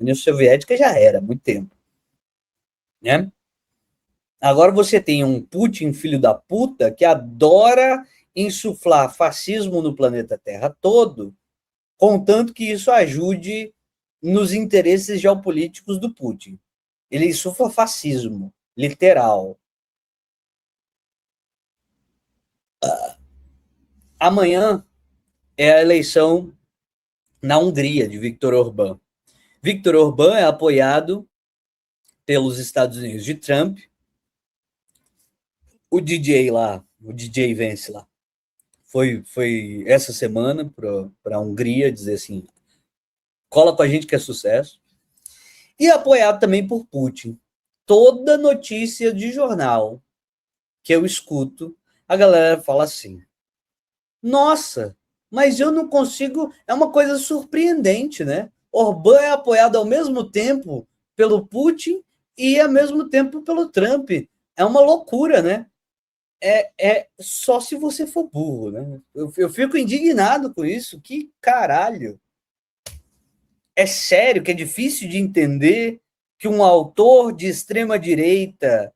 União Soviética já era, há muito tempo. Né? Agora você tem um Putin, filho da puta, que adora insuflar fascismo no planeta Terra todo, contanto que isso ajude nos interesses geopolíticos do Putin. Ele insufla fascismo, literal. Amanhã é a eleição na Hungria de Viktor Orbán. Viktor Orbán é apoiado pelos Estados Unidos de Trump. O DJ lá, o DJ Vence lá, foi essa semana para a Hungria dizer assim, cola com a gente que é sucesso. E apoiado também por Putin. Toda notícia de jornal que eu escuto, a galera fala assim, nossa, mas eu não consigo... É uma coisa surpreendente, né? Orbán é apoiado ao mesmo tempo pelo Putin e ao mesmo tempo pelo Trump. É uma loucura, né? É só se você for burro, né? Eu fico indignado com isso. Que caralho! É sério que é difícil de entender que um autor de extrema direita,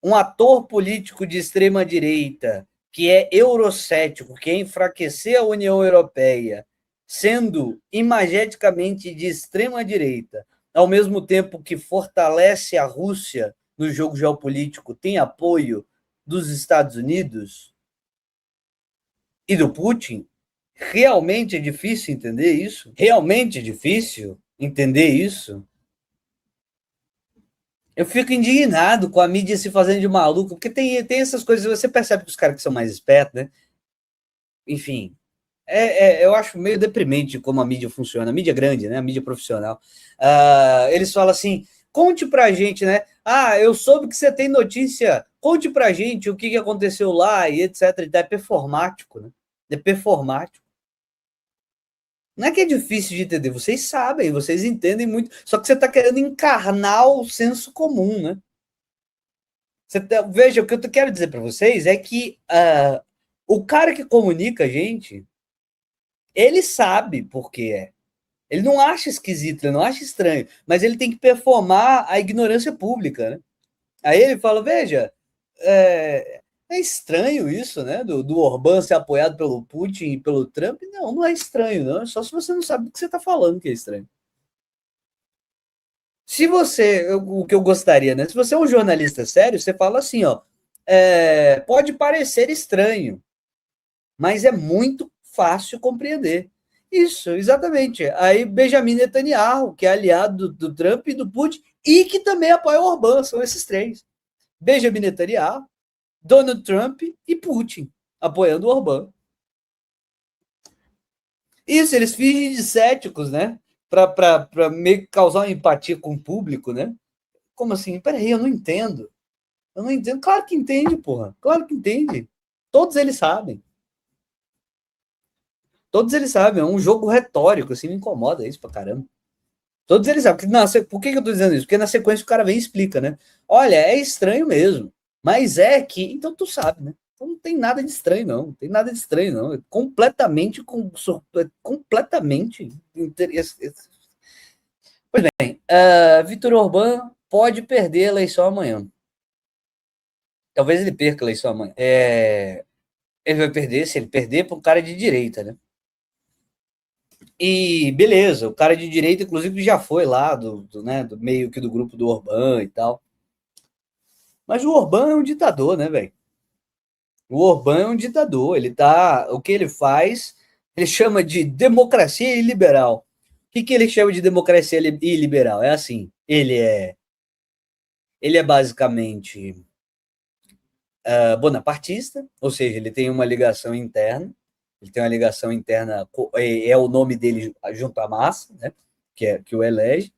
um ator político de extrema direita, que é eurocético, que é enfraquecer a União Europeia, sendo imageticamente de extrema direita, ao mesmo tempo que fortalece a Rússia no jogo geopolítico, tem apoio dos Estados Unidos e do Putin, realmente é difícil entender isso? Realmente é difícil entender isso? Eu fico indignado com a mídia se fazendo de maluco, porque tem essas coisas, você percebe que os caras que são mais espertos, né? Enfim, eu acho meio deprimente como a mídia funciona, a mídia grande, né? A mídia profissional. Eles falam assim, conte pra gente, né? Eu soube que você tem notícia, conte pra gente o que aconteceu lá e etc. É performático, né? É performático. Não é que é difícil de entender, vocês sabem, vocês entendem muito, só que você está querendo encarnar o senso comum, né? Veja, o que eu quero dizer para vocês é que o cara que comunica a gente, ele sabe por que é. Ele não acha esquisito, ele não acha estranho, mas ele tem que performar a ignorância pública, né? Aí ele fala, veja, é estranho isso, né? Do Orbán ser apoiado pelo Putin e pelo Trump. Não, não é estranho, não. É só se você não sabe do que você está falando que é estranho. Se você, o que eu gostaria, né? Se você é um jornalista sério, você fala assim, ó, pode parecer estranho, mas é muito fácil compreender. Isso, exatamente. Aí Benjamin Netanyahu, que é aliado do Trump e do Putin, e que também apoia o Orbán, são esses três. Benjamin Netanyahu, Donald Trump e Putin, apoiando o Orbán. Isso, eles fingem de céticos, né? Para meio que causar uma empatia com o público, né? Como assim? Peraí, eu não entendo. Eu não entendo. Claro que entende, porra. Claro que entende. Todos eles sabem. Todos eles sabem. É um jogo retórico, assim, me incomoda isso pra caramba. Todos eles sabem. Por que eu tô dizendo isso? Porque na sequência o cara vem e explica, né? Olha, é estranho mesmo. Mas é que. Então tu sabe, né? Então não tem nada de estranho, não. Não tem nada de estranho, não. É completamente. Completamente. Pois bem, Vitor Orbán pode perder a eleição amanhã. Talvez ele perca a eleição amanhã. Ele vai perder, se ele perder, para um cara de direita, né? E beleza, o cara de direita, inclusive, já foi lá né, do meio que do grupo do Orbán e tal. Mas o Orbán é um ditador, né, velho? O Orbán é um ditador. O que ele faz, ele chama de democracia iliberal. O que ele chama de democracia iliberal? É assim, ele é basicamente bonapartista, ou seja, ele tem uma ligação interna. Ele tem uma ligação interna, é o nome dele junto à massa, né? Que o elege.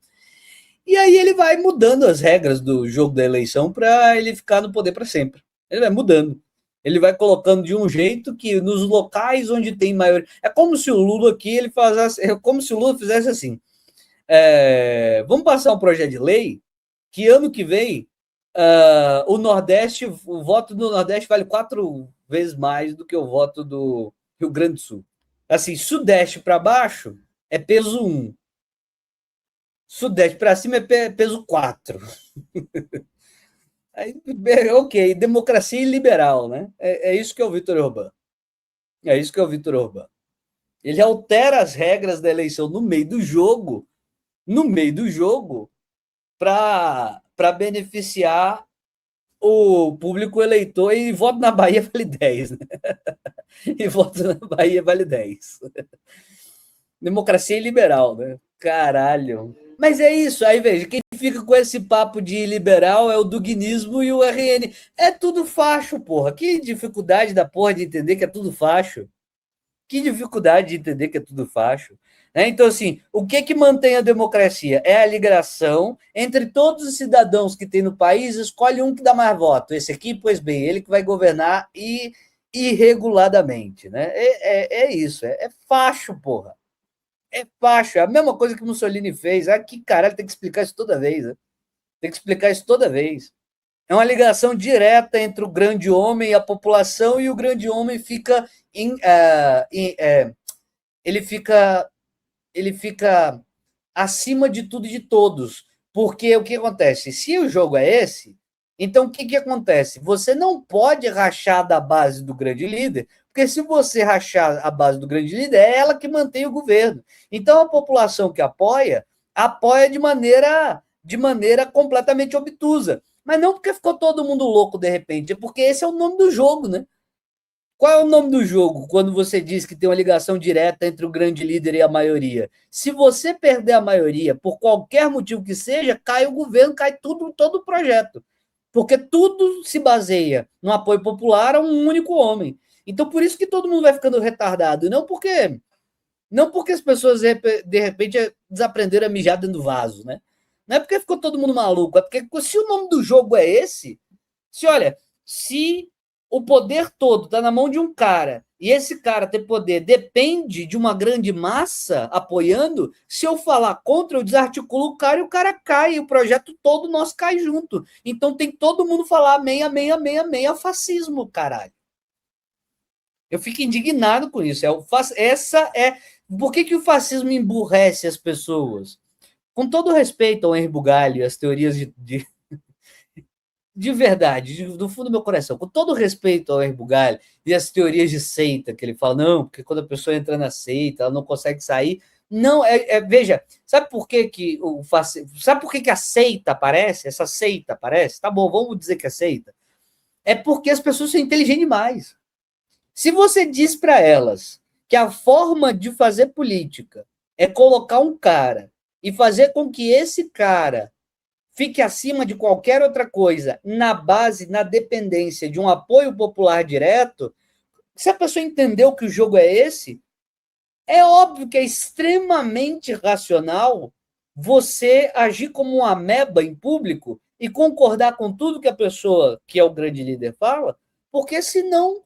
E aí ele vai mudando as regras do jogo da eleição para ele ficar no poder para sempre. Ele vai mudando. Ele vai colocando de um jeito que nos locais onde tem maior. É como se o Lula aqui ele fazesse. É como se o Lula fizesse assim. Vamos passar um projeto de lei que ano que vem o Nordeste, o voto do Nordeste vale 4 vezes mais do que o voto do Rio Grande do Sul. Assim, Sudeste para baixo é peso 1. Sudeste para cima é peso 4. Aí, ok, democracia e liberal, né? É isso que é o Viktor Orbán. É isso que é o Viktor Orbán. Ele altera as regras da eleição no meio do jogo, para beneficiar o público eleitor, e voto na Bahia vale 10, né? E voto na Bahia vale 10. Democracia liberal, né? Caralho. Mas é isso, aí veja, quem fica com esse papo de liberal é o Duguinismo e o RN. É tudo facho, porra. Que dificuldade da porra de entender que é tudo facho. Que dificuldade de entender que é tudo facho. Né? Então, assim, o que mantém a democracia? É a ligação entre todos os cidadãos que tem no país, escolhe um que dá mais voto. Esse aqui, pois bem, ele que vai governar irreguladamente. Né? É isso, é facho, porra. É facho, é a mesma coisa que Mussolini fez. Ah, que caralho, tem que explicar isso toda vez. Né? Tem que explicar isso toda vez. É uma ligação direta entre o grande homem e a população, e o grande homem fica ele fica ele fica acima de tudo e de todos. Porque o que acontece? Se o jogo é esse, então o que acontece? Você não pode rachar da base do grande líder, porque se você rachar a base do grande líder, é ela que mantém o governo. Então a população que apoia de maneira completamente obtusa. Mas não porque ficou todo mundo louco de repente, é porque esse é o nome do jogo, né? Qual é o nome do jogo quando você diz que tem uma ligação direta entre o grande líder e a maioria? Se você perder a maioria, por qualquer motivo que seja, cai o governo, cai tudo, todo o projeto. Porque tudo se baseia no apoio popular a um único homem. Então, por isso que todo mundo vai ficando retardado. Não porque as pessoas, de repente, desaprenderam a mijar dentro do vaso, né? Não é porque ficou todo mundo maluco, é porque se o nome do jogo é esse, se o poder todo está na mão de um cara, e esse cara ter poder depende de uma grande massa apoiando, se eu falar contra, eu desarticulo o cara e o cara cai, e o projeto todo nosso cai junto. Então tem todo mundo falar amém, amém, amém, amém ao fascismo, caralho. Eu fico indignado com isso. Por que o fascismo emburrece as pessoas? Com todo respeito ao Henri Bugalho, as teorias de verdade, do fundo do meu coração, com todo respeito ao Henri Bugalho e as teorias de seita, que ele fala, não, porque quando a pessoa entra na seita, ela não consegue sair. Não, veja, sabe por que sabe por que a seita aparece? Essa seita aparece? Tá bom, vamos dizer que é seita. É porque as pessoas são inteligentes demais. Se você diz para elas que a forma de fazer política é colocar um cara e fazer com que esse cara fique acima de qualquer outra coisa na base, na dependência de um apoio popular direto, se a pessoa entendeu que o jogo é esse, é óbvio que é extremamente racional você agir como uma ameba em público e concordar com tudo que a pessoa, que é o grande líder, fala, porque senão,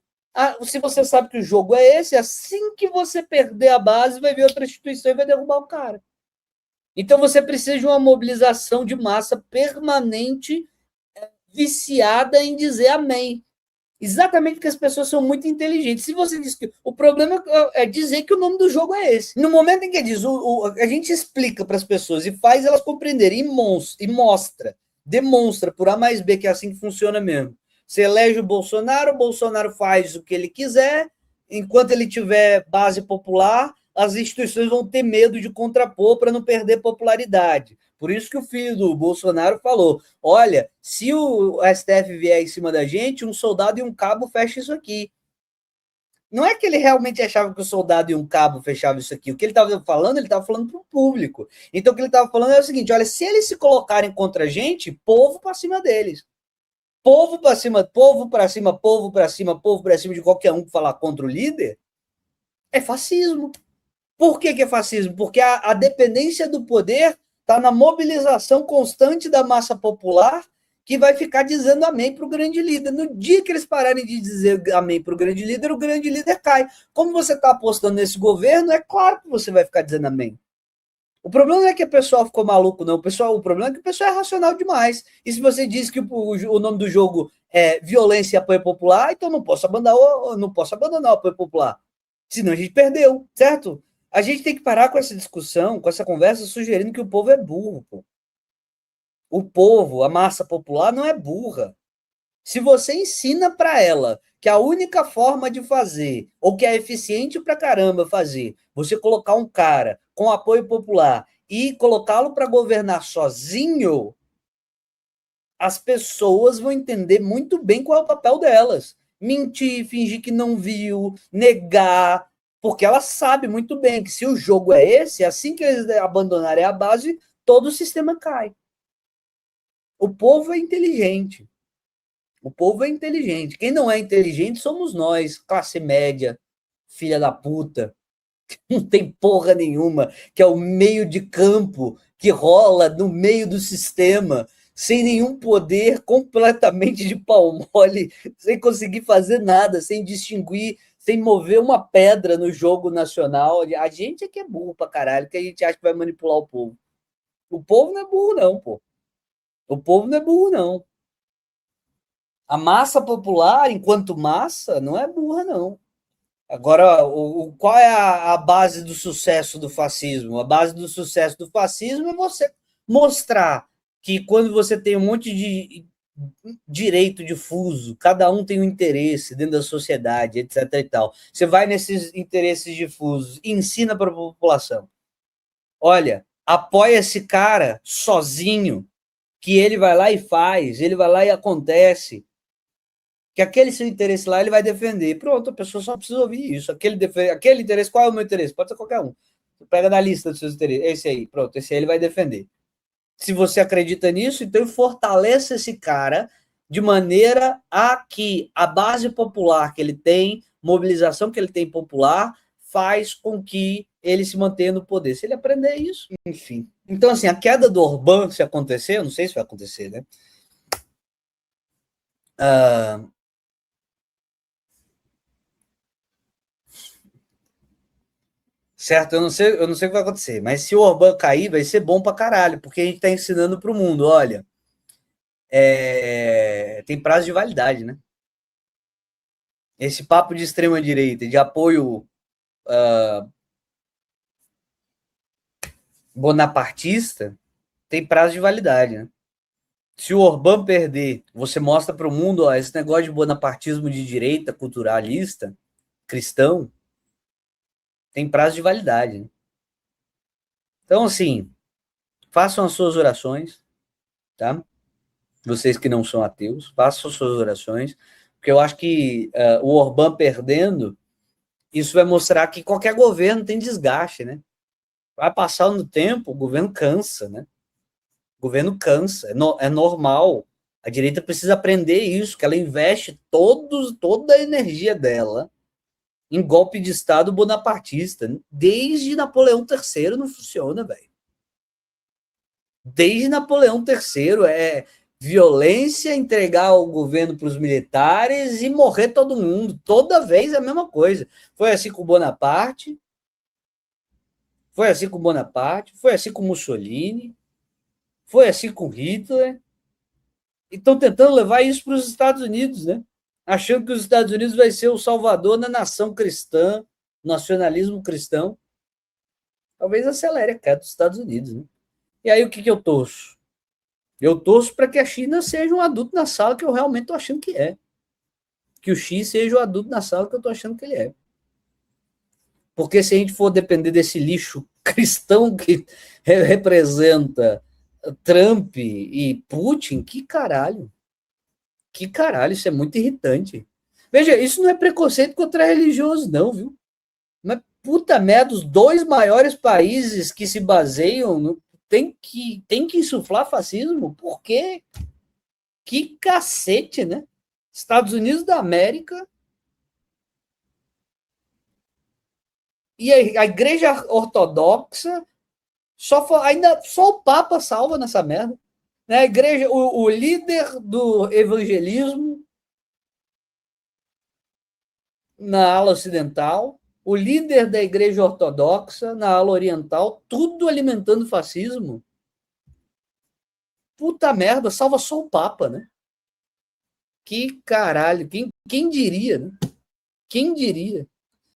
se você sabe que o jogo é esse, assim que você perder a base, vai vir outra instituição e vai derrubar o cara. Então você precisa de uma mobilização de massa permanente, viciada em dizer amém. Exatamente porque as pessoas são muito inteligentes. Se você diz que o problema é dizer que o nome do jogo é esse. No momento em que diz, a gente explica para as pessoas e faz elas compreenderem e demonstra por A mais B que é assim que funciona mesmo. Você elege o Bolsonaro faz o que ele quiser, enquanto ele tiver base popular, as instituições vão ter medo de contrapor para não perder popularidade. Por isso que o filho do Bolsonaro falou, olha, se o STF vier em cima da gente, um soldado e um cabo fecha isso aqui. Não é que ele realmente achava que o soldado e um cabo fechavam isso aqui. O que ele estava falando para o público. Então, o que ele estava falando é o seguinte, olha, se eles se colocarem contra a gente, povo para cima deles. Povo para cima, povo para cima, povo para cima, povo para cima de qualquer um que falar contra o líder, é fascismo. Por que é fascismo? Porque a dependência do poder está na mobilização constante da massa popular que vai ficar dizendo amém para o grande líder. No dia que eles pararem de dizer amém para o grande líder cai. Como você está apostando nesse governo, é claro que você vai ficar dizendo amém. O problema não é que o pessoal ficou maluco, não. O problema é que o pessoal é racional demais. E se você diz que o nome do jogo é violência e apoio popular, então não posso abandonar o apoio popular. Senão a gente perdeu, certo? A gente tem que parar com essa discussão, com essa conversa, sugerindo que o povo é burro, pô. O povo, a massa popular, não é burra. Se você ensina para ela que a única forma de fazer, ou que é eficiente pra caramba fazer, você colocar um cara com apoio popular e colocá-lo para governar sozinho, as pessoas vão entender muito bem qual é o papel delas. Mentir, fingir que não viu, negar, porque ela sabe muito bem que se o jogo é esse, assim que eles abandonarem a base, todo o sistema cai. O povo é inteligente. O povo é inteligente. Quem não é inteligente somos nós, classe média, filha da puta, que não tem porra nenhuma, que é o meio de campo que rola no meio do sistema, sem nenhum poder, completamente de pau mole, sem conseguir fazer nada, sem distinguir, sem mover uma pedra no jogo nacional. A gente é que é burro pra caralho, que a gente acha que vai manipular o povo. O povo não é burro, não, pô. O povo não é burro, não. A massa popular, enquanto massa, não é burra, não. Agora, qual é a base do sucesso do fascismo? A base do sucesso do fascismo é você mostrar que quando você tem um monte de direito difuso, cada um tem um interesse dentro da sociedade, etc. e tal. Você vai nesses interesses difusos e ensina para a população. Olha, apoia esse cara sozinho, que ele vai lá e faz, ele vai lá e acontece. Que aquele seu interesse lá ele vai defender. Pronto, a pessoa só precisa ouvir isso. Aquele interesse, qual é o meu interesse? Pode ser qualquer um. Você pega da lista dos seus interesses. Esse aí, pronto, esse aí ele vai defender. Se você acredita nisso, então fortaleça esse cara de maneira a que a base popular que ele tem, mobilização que ele tem popular, faz com que ele se mantenha no poder. Se ele aprender isso, enfim. Então, assim, a queda do Orbán, se acontecer, eu não sei se vai acontecer, né? Certo? Eu não sei o que vai acontecer, mas se o Orbán cair, vai ser bom pra caralho, porque a gente tá ensinando pro mundo, olha, tem prazo de validade, né? Esse papo de extrema-direita, de apoio bonapartista, tem prazo de validade, né? Se o Orbán perder, você mostra para o mundo, ó, esse negócio de bonapartismo de direita, culturalista, cristão, tem prazo de validade, né? Então, assim, façam as suas orações, tá? Vocês que não são ateus, façam suas orações, porque eu acho que o Orbán perdendo, isso vai mostrar que qualquer governo tem desgaste, né? Vai passar no tempo, o governo cansa, né? O governo cansa, é normal. A direita precisa aprender isso, que ela investe toda a energia dela em golpe de Estado bonapartista. Desde Napoleão III não funciona, velho. Desde Napoleão III é violência, entregar o governo para os militares e morrer todo mundo. Toda vez é a mesma coisa. Foi assim com Bonaparte, foi assim com Bonaparte, foi assim com Mussolini, foi assim com Hitler. E estão tentando levar isso para os Estados Unidos, né? Achando que os Estados Unidos vai ser o salvador da nação cristã, nacionalismo cristão. Talvez acelere a queda dos Estados Unidos, né? E aí o que eu torço? Eu torço para que a China seja um adulto na sala que eu realmente estou achando que é. Que o Xi seja o adulto na sala que eu estou achando que ele é. Porque se a gente for depender desse lixo cristão que representa Trump e Putin, que caralho. Que caralho, isso é muito irritante. Veja, isso não é preconceito contra religioso, não, viu? Mas puta merda, os dois maiores países que se baseiam no, tem que insuflar fascismo? Por quê? Que cacete, né? Estados Unidos da América e a Igreja Ortodoxa ainda só o Papa salva nessa merda. Né? A igreja, o líder do evangelismo na ala ocidental, o líder da igreja ortodoxa na ala oriental, tudo alimentando o fascismo. Puta merda, salva só o Papa, né? Que caralho, quem diria, né? Quem diria?